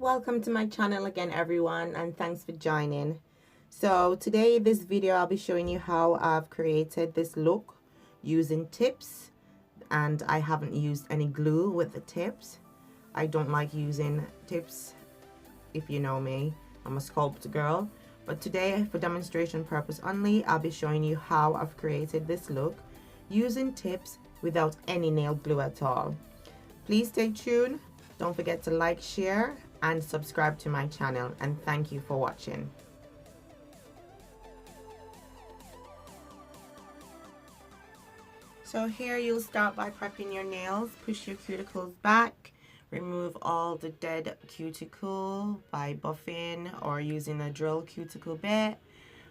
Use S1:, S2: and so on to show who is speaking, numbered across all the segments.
S1: Welcome to my channel again, everyone, and thanks for joining. So today, this video, I'll be showing you how I've created this look using tips, and I haven't used any glue with the tips. I don't like using tips. If you know me, I'm a sculpt girl, but today, for demonstration purpose only, I'll be showing you how I've created this look using tips without any nail glue at all. Please stay tuned. Don't forget to like, share, and subscribe to my channel, and thank you for watching. So here you'll start by prepping your nails. Push your cuticles back. Remove all the dead cuticle by buffing or using a drill cuticle bit.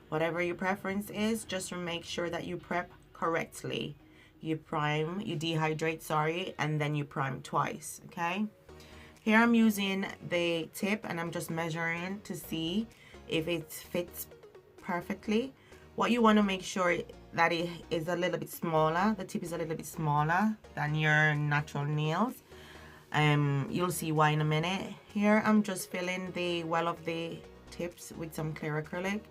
S1: Whatever your preference is, just make sure that you prep correctly. You dehydrate, and then you prime twice, okay? Here I'm using the tip and I'm just measuring to see if it fits perfectly. What you want to make sure that it is a little bit smaller, the tip is a little bit smaller than your natural nails. You'll see why in a minute. Here I'm just filling the well of the tips with some clear acrylic.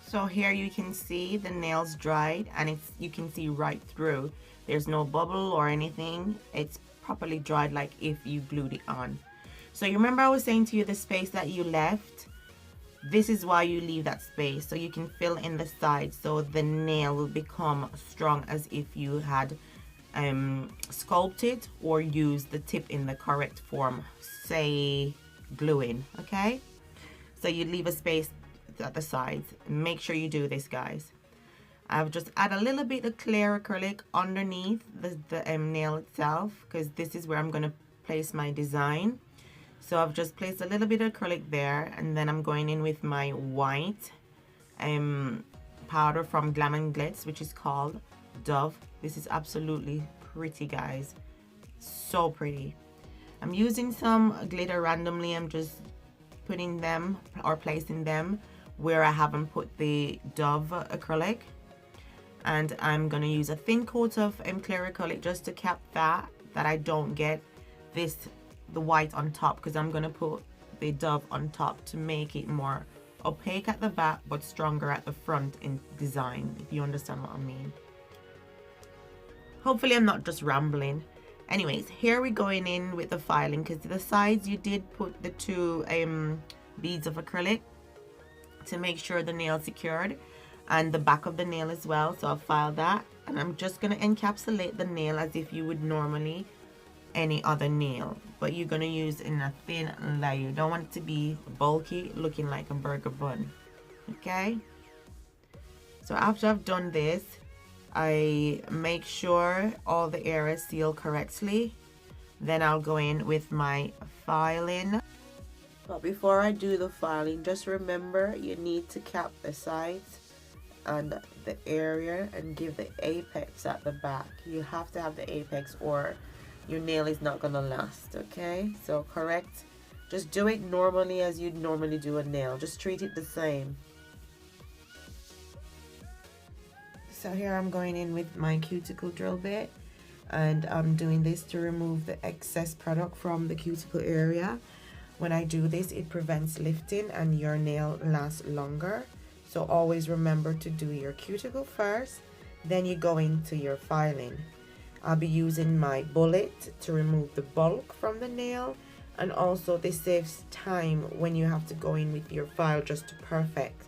S1: So here you can see the nails dried, and you can see right through. There's no bubble or anything. It's properly dried like if you glued it on. So you remember I was saying to you the space that you left? This is why you leave that space, so you can fill in the sides so the nail will become strong as if you had sculpted or used the tip in the correct form, say gluing, okay? So you leave a space at the sides. Make sure you do this, guys. I've just add a little bit of clear acrylic underneath the nail itself, because this is where I'm going to place my design. So I've just placed a little bit of acrylic there, and then I'm going in with my white powder from Glam and Glitz, which is called Dove. This is absolutely pretty, guys. So pretty. I'm using some glitter randomly. I'm just putting them or placing them where I haven't put the Dove acrylic, and I'm going to use a thin coat of clear acrylic just to cap that I don't get the white on top, because I'm going to put the Dove on top to make it more opaque at the back but stronger at the front in design, if you understand what I mean. Hopefully I'm not just rambling. Anyways, here we're going in with the filing, because to the sides you did put the two beads of acrylic to make sure the nail secured, and the back of the nail as well. So I'll file that, and I'm just going to encapsulate the nail as if you would normally any other nail, but you're going to use in a thin layer. You don't want it to be bulky, looking like a burger bun, okay? So after I've done this, I make sure all the areas seal correctly. Then I'll go in with my filing. But before I do the filing, just remember you need to cap the sides and the area and give the apex at the back. You have to have the apex or your nail is not gonna last, okay? So correct, just do it normally as you'd normally do a nail. Just treat it the same. So here I'm going in with my cuticle drill bit, and I'm doing this to remove the excess product from the cuticle area. When I do this, it prevents lifting and your nail lasts longer. So always remember to do your cuticle first, then you go into your filing. I'll be using my bullet to remove the bulk from the nail, and also this saves time when you have to go in with your file just to perfect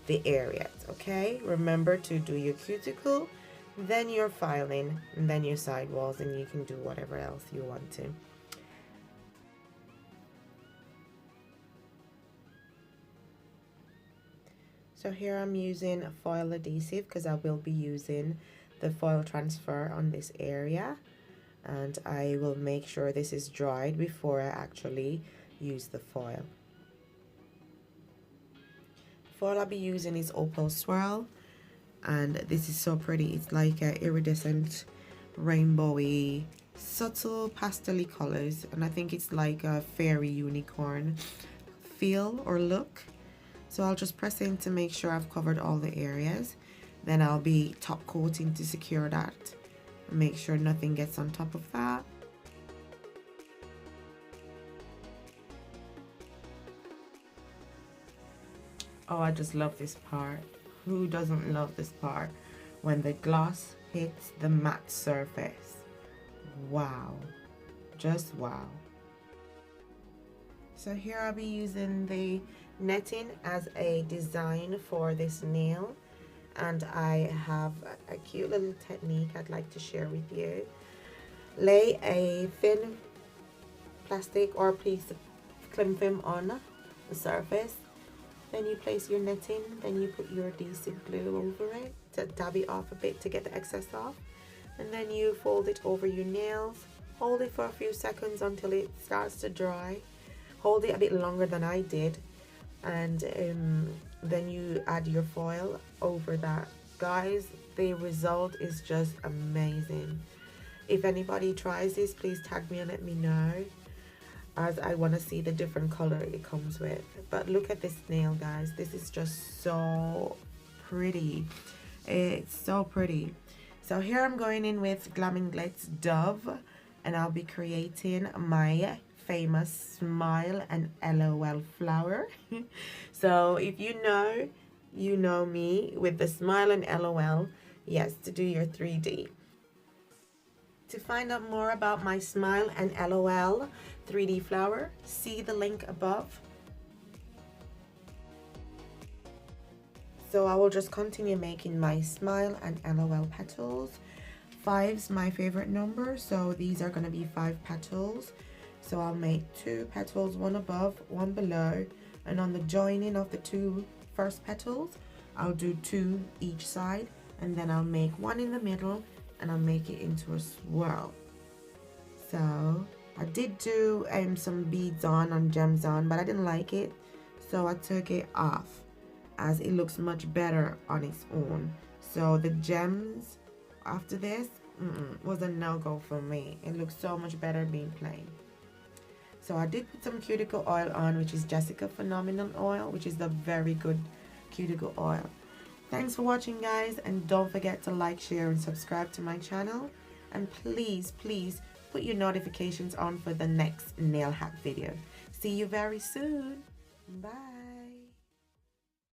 S1: the areas, okay? Remember to do your cuticle, then your filing, and then your sidewalls, and you can do whatever else you want to. So here I'm using foil adhesive because I will be using the foil transfer on this area, and I will make sure this is dried before I actually use the foil. The foil I'll be using is Opal Swirl, and this is so pretty. It's like a iridescent, rainbowy, subtle pastel colors, and I think it's like a fairy unicorn feel or look. So I'll just press in to make sure I've covered all the areas. Then I'll be top coating to secure that. Make sure nothing gets on top of that. Oh, I just love this part. Who doesn't love this part? When the gloss hits the matte surface. Wow. Just wow. So here I'll be using the netting as a design for this nail, and I have a cute little technique I'd like to share with you. Lay a thin plastic or piece of cling film on the surface, then you place your netting, then you put your adhesive glue over it to dab it off a bit to get the excess off, and then you fold it over your nails, hold it for a few seconds until it starts to dry. Hold it a bit longer than I did, and then you add your foil over that. Guys, the result is just amazing. If anybody tries this, please tag me and let me know, as I want to see the different color it comes with. But look at this nail, guys. This is just so pretty. It's so pretty. So here I'm going in with Glam and Glitz Dove, and I'll be creating my famous smile and LOL flower. So if you know me with the smile and LOL. Yes, to do your 3D. To find out more about my smile and LOL 3D flower, see the link above. So I will just continue making my smile and LOL petals. 5's my favorite number, so these are going to be 5 petals. So I'll make 2 petals, one above, one below, and on the joining of the 2 first petals, I'll do 2 each side, and then I'll make 1 in the middle, and I'll make it into a swirl. So I did do some beads on gems on, but I didn't like it, so I took it off, as it looks much better on its own. So the gems after this was a no-go for me. It looks so much better being plain. So I did put some cuticle oil on, which is Jessica Phenomenal oil, which is the very good cuticle oil. Thanks for watching, guys, and don't forget to like, share, and subscribe to my channel. And please, please put your notifications on for the next nail hack video. See you very soon. Bye.